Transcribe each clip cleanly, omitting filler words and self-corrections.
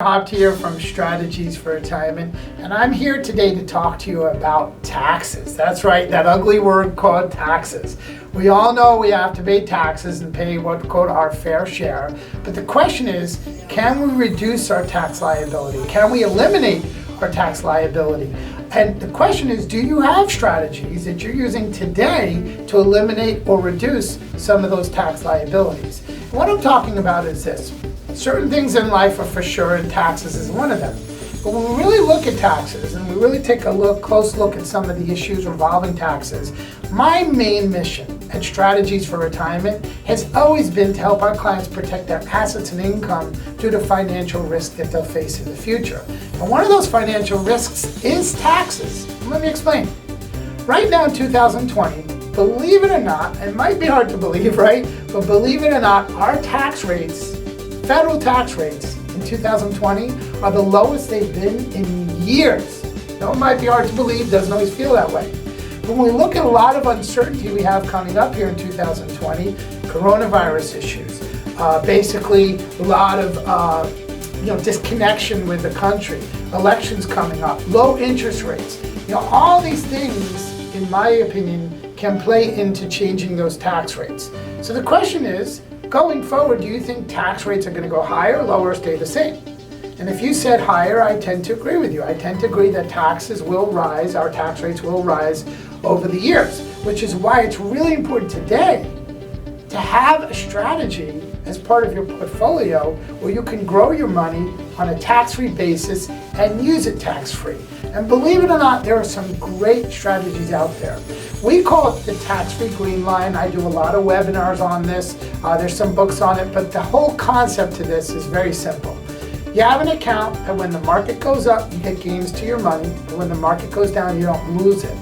Lehrhaupt here from Strategies for Retirement, and I'm here today to talk to you about taxes. That's right, that ugly word called taxes. We all know we have to pay taxes and pay what's called our fair share, but the question is, can we reduce our tax liability? Can we eliminate our tax liability? And the question is, do you have strategies that you're using today to eliminate or reduce some of those tax liabilities? And what I'm talking about is this. Certain things in life are for sure, and taxes is one of them. But when we really look at taxes and we really take a close look at some of the issues involving taxes, my main mission at Strategies for Retirement has always been to help our clients protect their assets and income due to financial risk that they'll face in the future. And one of those financial risks is taxes. Let me explain. Right now in 2020, believe it or not, it might be hard to believe, right? But believe it or not, our tax rates, federal tax rates in 2020 are the lowest they've been in years. Now, it might be hard to believe, doesn't always feel that way. But when we look at a lot of uncertainty we have coming up here in 2020, coronavirus issues, basically a lot of disconnection with the country, elections coming up, low interest rates, all these things, in my opinion, can play into changing those tax rates. So the question is, going forward, do you think tax rates are going to go higher, lower, or stay the same? And if you said higher, I tend to agree with you. I tend to agree that taxes will rise, our tax rates will rise over the years, which is why it's really important today to have a strategy as part of your portfolio where you can grow your money on a tax-free basis and use it tax-free. And believe it or not, there are some great strategies out there. We call it the tax-free green line. I do a lot of webinars on this. There's some books on it, but the whole concept to this is very simple. You have an account, and when the market goes up, you get gains to your money, but when the market goes down, you don't lose it.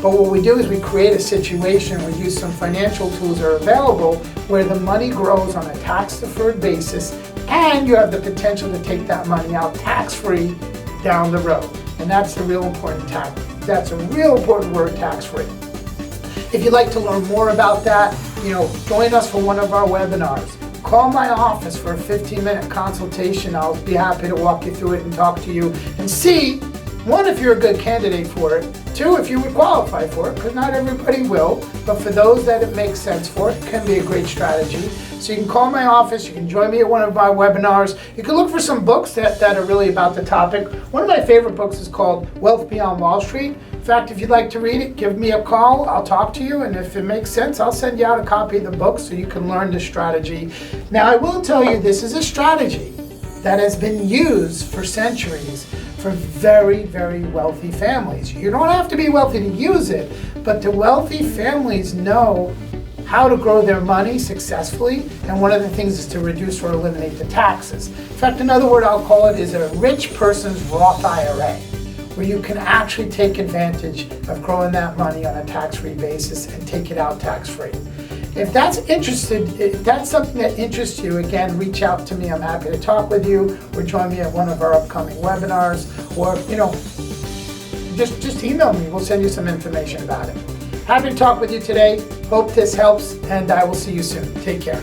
But what we do is we create a situation, we use some financial tools that are available where the money grows on a tax-deferred basis, and you have the potential to take that money out tax-free down the road. And that's the real important that's a real important word, tax-free. If you'd like to learn more about that, join us for one of our webinars. Call my office for a 15-minute consultation. I'll be happy to walk you through it and talk to you and see, one, if you're a good candidate for it, two, if you would qualify for it, because not everybody will, but for those that it makes sense for, it can be a great strategy. So you can call my office, you can join me at one of our webinars. You can look for some books that are really about the topic. One of my favorite books is called Wealth Beyond Wall Street. In fact, if you'd like to read it, give me a call, I'll talk to you, and if it makes sense, I'll send you out a copy of the book so you can learn the strategy. Now, I will tell you, this is a strategy that has been used for centuries for very, very wealthy families. You don't have to be wealthy to use it, but the wealthy families know how to grow their money successfully, and one of the things is to reduce or eliminate the taxes. In fact, another word I'll call it is a rich person's Roth IRA, where you can actually take advantage of growing that money on a tax-free basis and take it out tax-free. If that's something that interests you, again, reach out to me. I'm happy to talk with you, or join me at one of our upcoming webinars, or just email me. We'll send you some information about it. Happy to talk with you today. Hope this helps, and I will see you soon. Take care.